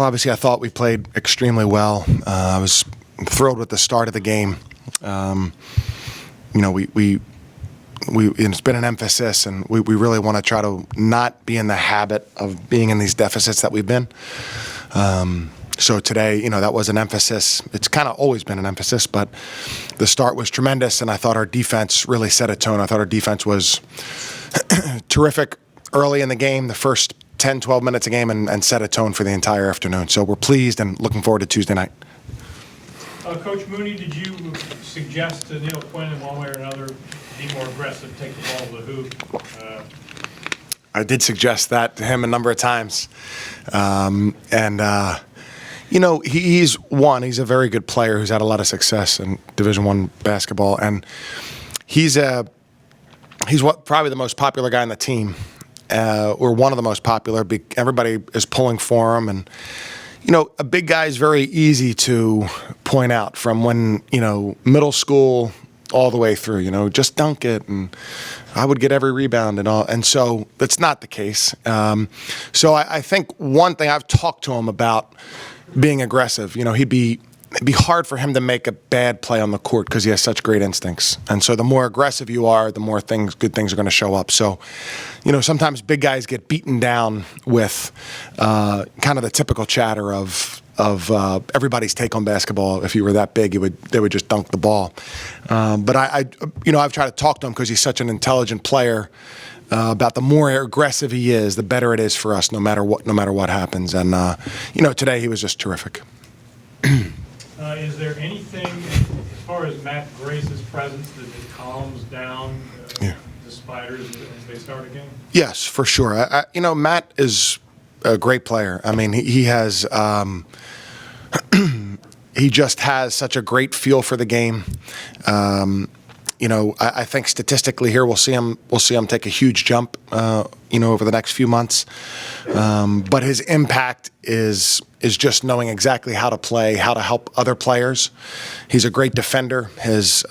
Obviously, I thought we played extremely well. I was thrilled with the start of the game. It's been an emphasis, and we really want to try to not be in the habit of being in these deficits that we've been. So today, that was an emphasis. It's kind of always been an emphasis, but the start was tremendous, and I thought our defense really set a tone. I thought our defense was terrific early in the game, the first 10, 12 minutes a game, and set a tone for the entire afternoon. So we're pleased and looking forward to Tuesday night. Coach Mooney, did you suggest to Neil Quinn in one way or another be more aggressive, take the ball to the hoop? I did suggest that to him a number of times. He's a very good player who's had a lot of success in Division I basketball, and he's probably the most popular guy on the team. Or one of the most popular. Everybody is pulling for him, and a big guy is very easy to point out from when middle school all the way through. Just dunk it, and I would get every rebound and all. And so that's not the case. So I think one thing I've talked to him about being aggressive. It'd be hard for him to make a bad play on the court because he has such great instincts. And so the more aggressive you are, the more good things are going to show up. So, sometimes big guys get beaten down with kind of the typical chatter of everybody's take on basketball. If you were that big, they would just dunk the ball. But I've tried to talk to him because he's such an intelligent player. About the more aggressive he is, the better it is for us, no matter what happens. And today he was just terrific. Is there anything, as far as Matt Grace's presence, that just calms down the Spiders as they start a game? Yes, for sure. Matt is a great player. I mean, he has he just has such a great feel for the game. I think statistically here we'll see him take a huge jump, over the next few months. But his impact is just knowing exactly how to play, how to help other players. He's a great defender. His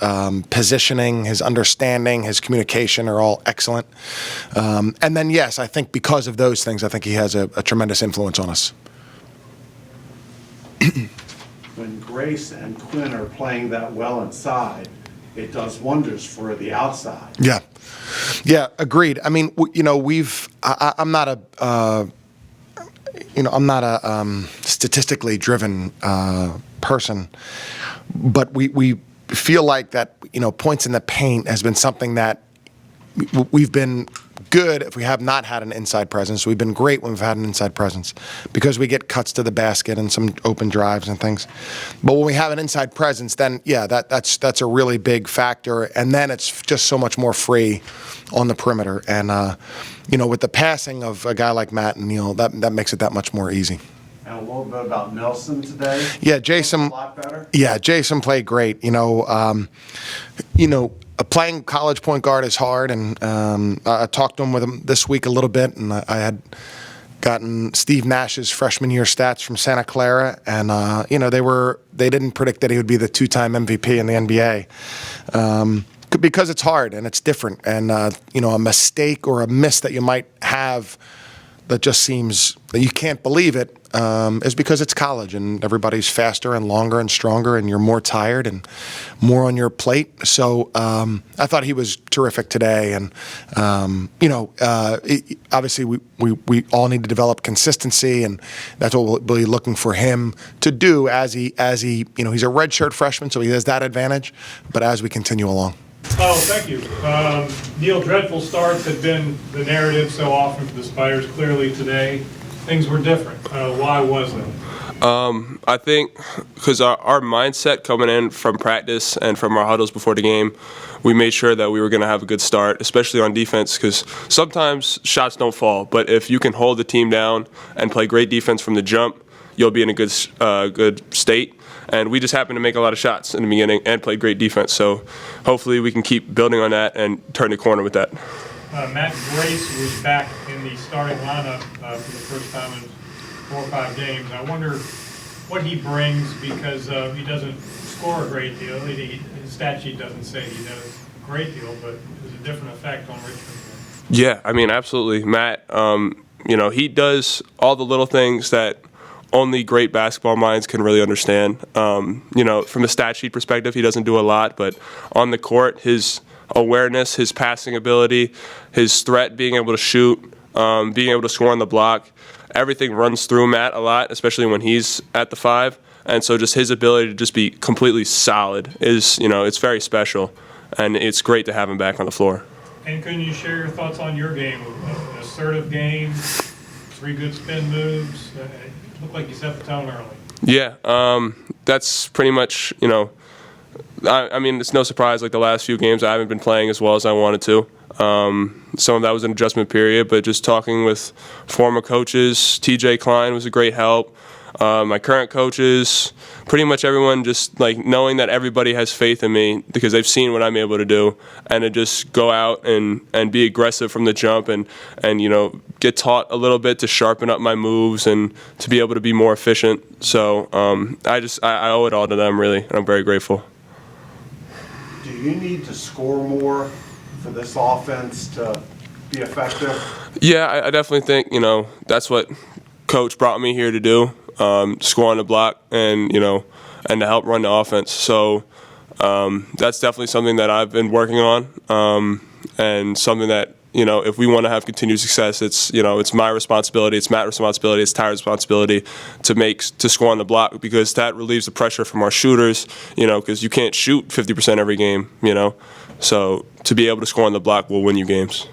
positioning, his understanding, his communication are all excellent. And then, yes, I think because of those things, I think he has a tremendous influence on us. When Grace and Quinn are playing that well inside, it does wonders for the outside. Yeah, agreed. I mean, I'm not a statistically driven person, but we feel like that points in the paint has been something that we've been good if we have not had an inside presence. We've been great when we've had an inside presence because we get cuts to the basket and some open drives and things. But when we have an inside presence, then that's a really big factor. And then it's just so much more free on the perimeter. And with the passing of a guy like Matt and Neil, that makes it that much more easy. And a little bit about Nelson today. Yeah, Jason. A lot better. Yeah, Jason played great. Playing college point guard is hard, and I talked to him this week a little bit, and I had gotten Steve Nash's freshman year stats from Santa Clara, and they didn't predict that he would be the two-time MVP in the NBA. Because it's hard and it's different, and a mistake or a miss that you might have that just seems that you can't believe it is because it's college and everybody's faster and longer and stronger and you're more tired and more on your plate. So I thought he was terrific today, and obviously we all need to develop consistency, and that's what we'll be looking for him to do as he he's a redshirt freshman, so he has that advantage. But as we continue along. Oh, thank you. Neil, dreadful starts had been the narrative so often for the Spiders. Clearly today, things were different. Why was that? I think because our mindset coming in from practice and from our huddles before the game, we made sure that we were going to have a good start, especially on defense, because sometimes shots don't fall. But if you can hold the team down and play great defense from the jump, you'll be in a good state. And we just happened to make a lot of shots in the beginning and play great defense. So hopefully we can keep building on that and turn the corner with that. Matt Grace was back in the starting lineup for the first time in 4 or 5 games. I wonder what he brings, because he doesn't score a great deal. His stat sheet doesn't say he does a great deal, but there's a different effect on Richmond. Yeah, I mean, absolutely. Matt, he does all the little things that only great basketball minds can really understand. You know, from a stat sheet perspective, he doesn't do a lot, but on the court, his awareness, his passing ability, his threat, being able to shoot, being able to score on the block, everything runs through Matt a lot, especially when he's at the 5. And so just his ability to just be completely solid is, you know, it's very special, and it's great to have him back on the floor. And can you share your thoughts on your game? An assertive game, 3 good spin moves. It looked like you set the tone early. Yeah, that's pretty much, you know, I mean, it's no surprise, like the last few games I haven't been playing as well as I wanted to. Some of that was an adjustment period, but just talking with former coaches, TJ Klein was a great help. My current coaches, pretty much everyone, just like knowing that everybody has faith in me because they've seen what I'm able to do, and to just go out and be aggressive from the jump and you know, get taught a little bit to sharpen up my moves and to be able to be more efficient. So I owe it all to them, really, and I'm very grateful. Do you need to score more for this offense to be effective? Yeah, I definitely think, you know, that's what Coach brought me here to do. Score on the block and, you know, and to help run the offense. So that's definitely something that I've been working on, and something that, you know, if we want to have continued success, it's, you know, it's my responsibility, it's Matt's responsibility, it's Tyler's responsibility to score on the block, because that relieves the pressure from our shooters, you know, because you can't shoot 50% every game, you know. So to be able to score on the block will win you games.